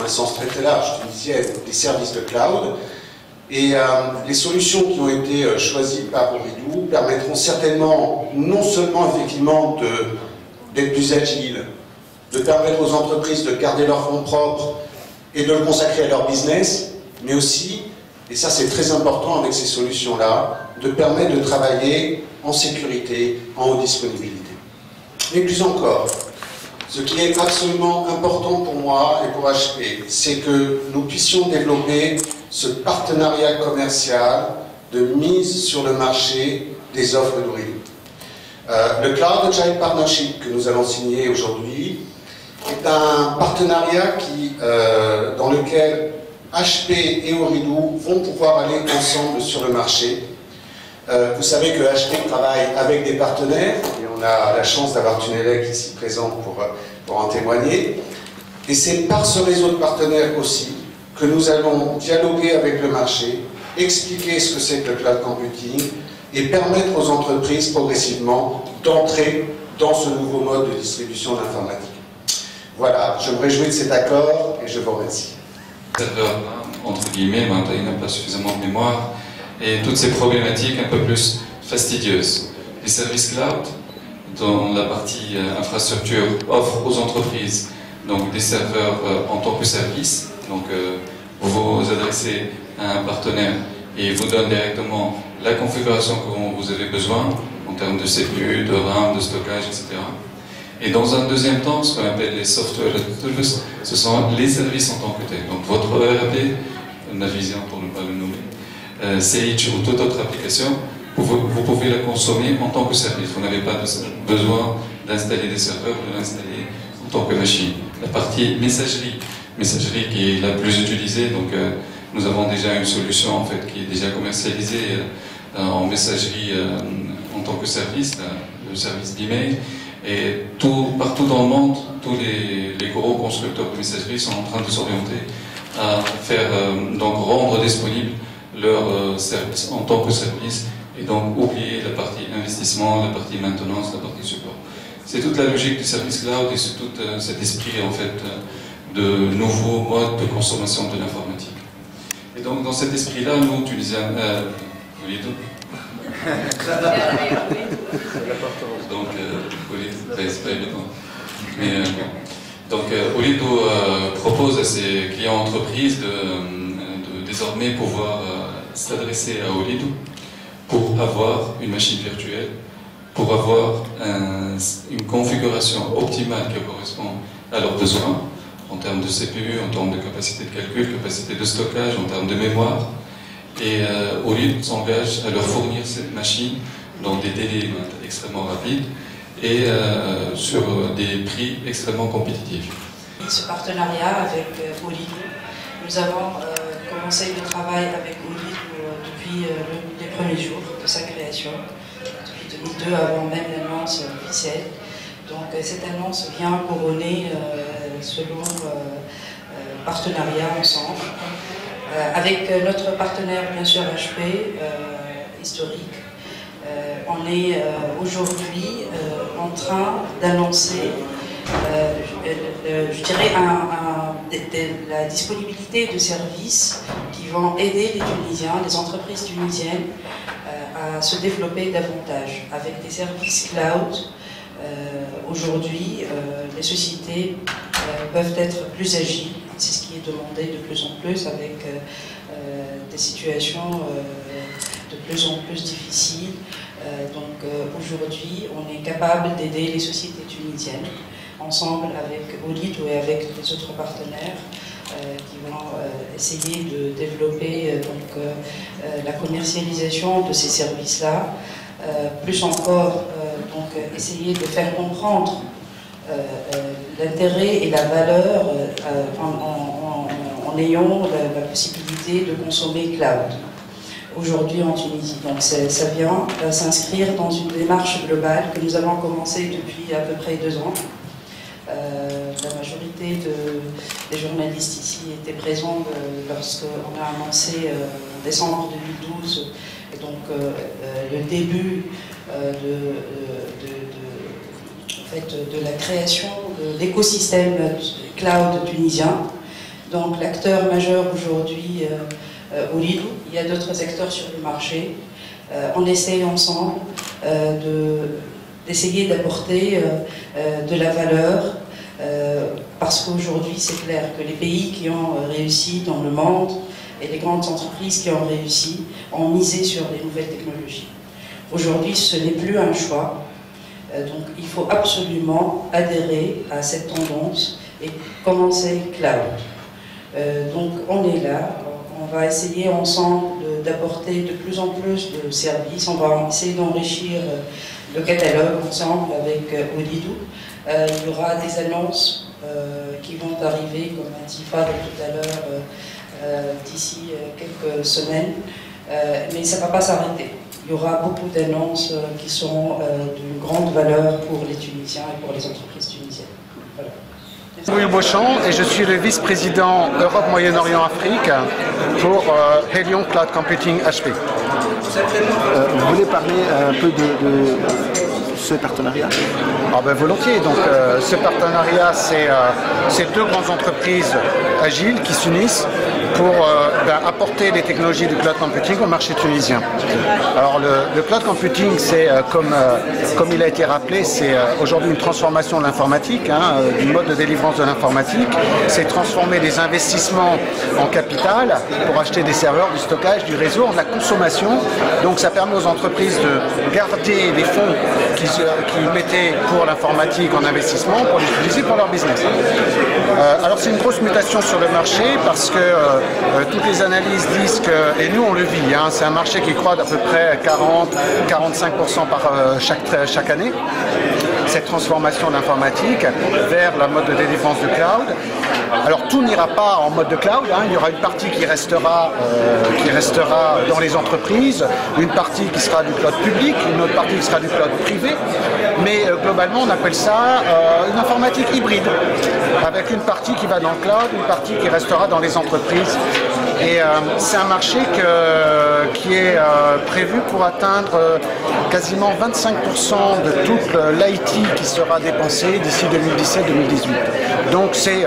un sens très très large, tunisienne, des services de cloud. Et les solutions qui ont été choisies par Ooredoo permettront certainement, non seulement effectivement d'être plus agiles, de permettre aux entreprises de garder leurs fonds propres et de le consacrer à leur business, mais aussi, et ça c'est très important avec ces solutions-là, de permettre de travailler en sécurité, en haute disponibilité. Mais plus encore, ce qui est absolument important pour moi et pour HP, c'est que nous puissions développer ce partenariat commercial de mise sur le marché des offres d'Ooredoo. Le Cloud Agile Partnership que nous allons signer aujourd'hui est un partenariat dans lequel HP et Ooredoo vont pouvoir aller ensemble sur le marché. Vous savez que HP travaille avec des partenaires, et on a la chance d'avoir Tunelec ici présent pour en témoigner. Et c'est par ce réseau de partenaires aussi que nous allons dialoguer avec le marché, expliquer ce que c'est que le cloud computing et permettre aux entreprises progressivement d'entrer dans ce nouveau mode de distribution d'informatique. Voilà, je me réjouis de cet accord et je vous remercie. Serveur, entre guillemets, il n'a pas suffisamment de mémoire, et toutes ces problématiques un peu plus fastidieuses. Les services cloud, dans la partie infrastructure, offrent aux entreprises donc des serveurs en tant que service. Donc vous vous adressez à un partenaire et il vous donne directement la configuration que vous avez besoin en termes de CPU, de RAM, de stockage, etc. Et dans un deuxième temps, ce qu'on appelle les software services, ce sont les services en tant que tels. Donc votre ERP, Navision pour ne pas le nommer, Sage ou toute autre application, vous pouvez la consommer en tant que service. Vous n'avez pas besoin d'installer des serveurs, de l'installer en tant que machine. La partie messagerie qui est la plus utilisée, donc nous avons déjà une solution en fait qui est déjà commercialisée en messagerie en tant que service, le service d'email. Et partout dans le monde, tous les gros constructeurs de messagerie sont en train de s'orienter à faire, donc rendre disponible leur service en tant que service et donc oublier la partie investissement, la partie maintenance, la partie support. C'est toute la logique du service cloud et c'est tout cet esprit en fait de nouveaux modes de consommation de l'informatique. Et donc dans cet esprit-là, nous, Tunisiens, donc, c'est pas évident. Mais, donc, Ooredoo propose à ses clients entreprises de désormais pouvoir s'adresser à Ooredoo pour avoir une machine virtuelle, pour avoir une configuration optimale qui correspond à leurs besoins en termes de CPU, en termes de capacité de calcul, capacité de stockage, en termes de mémoire. Et Ooredoo s'engage à leur fournir cette machine dans des délais extrêmement rapides et sur des prix extrêmement compétitifs. Ce partenariat avec Ooredoo, nous avons commencé le travail avec Ooredoo depuis les premiers jours de sa création, depuis 2002, avant même l'annonce officielle. Donc cette annonce vient couronner ce long partenariat ensemble. Avec notre partenaire, bien sûr, HP, historique, on est aujourd'hui en train d'annoncer, je dirais, la disponibilité de services qui vont aider les Tunisiens, les entreprises tunisiennes, à se développer davantage. Avec des services cloud, aujourd'hui, les sociétés peuvent être plus agiles. C'est ce qui est demandé de plus en plus avec des situations de plus en plus difficiles. Donc aujourd'hui, on est capable d'aider les sociétés tunisiennes, ensemble avec Ooredoo et avec les autres partenaires qui vont essayer de développer la commercialisation de ces services-là. Plus encore, donc essayer de faire comprendre l'intérêt et la valeur en ayant la possibilité de consommer cloud aujourd'hui en Tunisie. Donc ça vient s'inscrire dans une démarche globale que nous avons commencé depuis à peu près 2 ans. La majorité des journalistes ici étaient présents lorsqu'on a annoncé en décembre 2012 et donc le début de la création de l'écosystème cloud tunisien. Donc l'acteur majeur aujourd'hui, Ooredoo, il y a d'autres acteurs sur le marché. On essaye ensemble d'essayer d'apporter de la valeur, parce qu'aujourd'hui c'est clair que les pays qui ont réussi dans le monde et les grandes entreprises qui ont réussi ont misé sur les nouvelles technologies. Aujourd'hui ce n'est plus un choix, donc il faut absolument adhérer à cette tendance et commencer cloud. Donc on est là, on va essayer ensemble d'apporter de plus en plus de services, on va essayer d'enrichir le catalogue ensemble avec Ooredoo. Il y aura des annonces qui vont arriver, comme a dit Fad tout à l'heure, d'ici quelques semaines, mais ça ne va pas s'arrêter. Il y aura beaucoup d'annonces qui seront d'une grande valeur pour les Tunisiens et pour les entreprises tunisiennes. Voilà. Louis Beauchamp et je suis le vice-président Europe, Moyen-Orient, Afrique pour Helion Cloud Computing HP. Vous voulez parler un peu de ce partenariat? Ah ben volontiers. Donc ce partenariat, c'est deux grandes entreprises agiles qui s'unissent pour apporter les technologies du cloud computing au marché tunisien. Alors le cloud computing, c'est comme il a été rappelé, c'est aujourd'hui une transformation de l'informatique, du mode de délivrance de l'informatique. C'est transformer des investissements en capital pour acheter des serveurs, du stockage, du réseau, en de la consommation. Donc ça permet aux entreprises de garder les fonds qu'ils mettaient pour l'informatique en investissement pour l'utiliser pour leur business. Alors c'est une grosse mutation sur le marché parce que toutes les analyses disent que, et nous on le vit, c'est un marché qui croît d'à peu près 40-45% par chaque année, cette transformation de l'informatique vers la mode de délivrance du cloud. Alors tout n'ira pas en mode de cloud, il y aura une partie qui restera dans les entreprises, une partie qui sera du cloud public, une autre partie qui sera du cloud privé, mais globalement on appelle ça une informatique hybride, avec une partie qui va dans le cloud, une partie qui restera dans les entreprises. Et c'est un marché qui est prévu pour atteindre quasiment 25% de toute l'IT qui sera dépensée d'ici 2017-2018. Donc c'est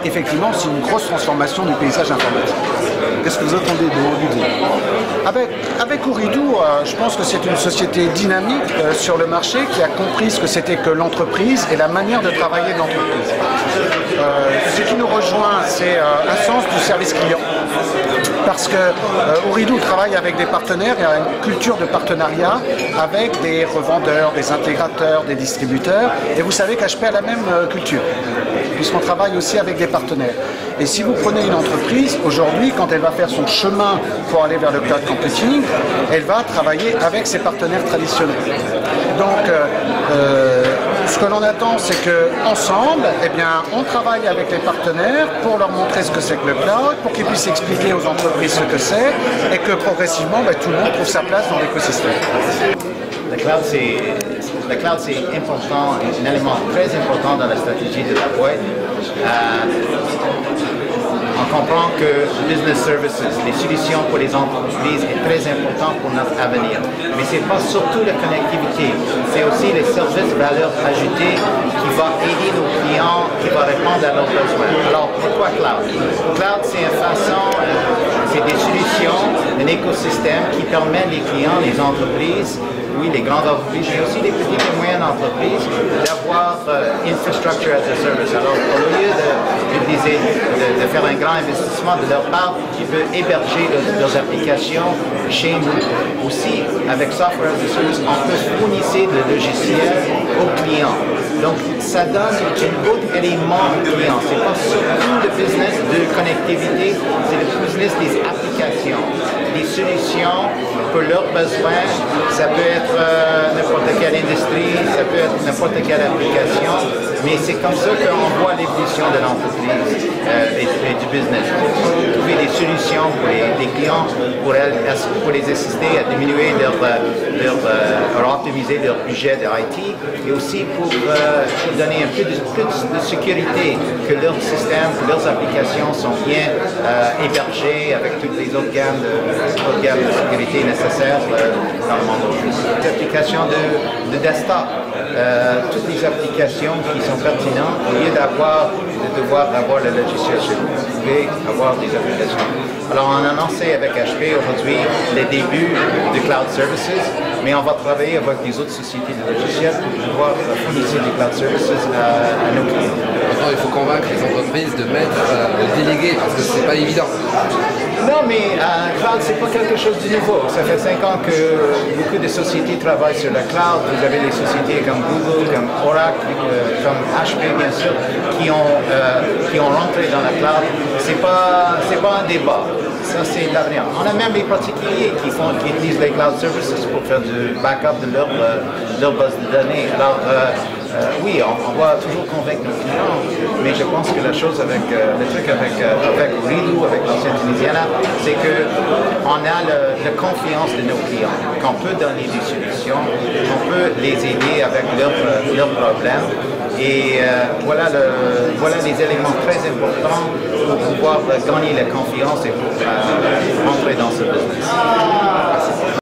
effectivement c'est une grosse transformation du paysage informatique. Qu'est-ce que vous attendez de Ooredoo? Avec Ooredoo, je pense que c'est une société dynamique sur le marché qui a compris ce que c'était que l'entreprise et la manière de travailler de l'entreprise. Ce qui nous rejoint, c'est un sens du service client. Parce que Ooredoo travaille avec des partenaires, il y a une culture de partenariat avec des revendeurs, des intégrateurs, des distributeurs. Et vous savez qu'HP a la même culture, puisqu'on travaille aussi avec des partenaires. Et si vous prenez une entreprise, aujourd'hui, quand elle va faire son chemin pour aller vers le cloud computing, elle va travailler avec ses partenaires traditionnels. Donc, ce que l'on attend, c'est qu'ensemble, on travaille avec les partenaires pour leur montrer ce que c'est que le cloud, pour qu'ils puissent expliquer aux entreprises ce que c'est, et que progressivement, tout le monde trouve sa place dans l'écosystème. Le cloud, c'est important, un élément très important dans la stratégie de la boîte. On comprend que Business Services, les solutions pour les entreprises, est très important pour notre avenir. Mais ce n'est pas surtout la connectivité, c'est aussi les services valeur ajoutée qui va aider nos clients, qui va répondre à leurs besoins. Alors pourquoi cloud? Cloud, c'est une façon, c'est des solutions, un écosystème qui permet les clients, les entreprises, oui, les grandes entreprises, mais aussi les petites et moyennes entreprises, d'avoir infrastructure as a service. Alors, au lieu de faire un grand investissement de leur part, qui veut héberger leurs applications chez nous. Aussi, avec Software as a Service, on peut fournir le logiciel aux clients. Donc, ça donne un autre élément au client. Ce n'est pas surtout le business de connectivité, c'est le business des applications, des solutions pour leurs besoins. Ça peut être n'importe quelle industrie, ça peut être n'importe quelle application, mais c'est comme ça qu'on voit l'évolution de l'entreprise et du business. Trouver des solutions pour les clients, pour les assister à diminuer leur optimiser leur budget de IT, et aussi pour donner un peu plus de sécurité, que leurs systèmes, que leurs applications sont bien hébergées avec toutes les autres gammes de sécurité nécessaires dans le monde aujourd'hui. Les applications de desktop, toutes les applications qui sont pertinentes, au lieu d'avoir de devoir avoir le logiciel chez vous. Vous pouvez avoir des applications. Alors, on a annoncé avec HP aujourd'hui les débuts de Cloud Services, mais on va travailler avec des autres sociétés de logiciels pour pouvoir fournir des Cloud Services à nos clients. Maintenant, il faut convaincre les entreprises de mettre le délégué parce que c'est pas évident. Non, mais cloud, c'est pas quelque chose de nouveau. Ça fait 5 ans que beaucoup de sociétés travaillent sur le cloud. Vous avez les sociétés comme Google, comme Oracle, comme HP, bien sûr, qui ont rentré dans la cloud. C'est pas un débat. Ça, c'est l'avenir. On a même des particuliers qui utilisent les cloud services pour faire du backup de leur base de données. Alors, oui, on va toujours convaincre nos clients, mais je pense que le truc avec Redo, avec l'ancienne Tunisiana, c'est qu'on a la confiance de nos clients, qu'on peut donner des solutions, qu'on peut les aider avec leurs problèmes. Et voilà les éléments très importants pour pouvoir gagner la confiance et pour entrer dans ce business.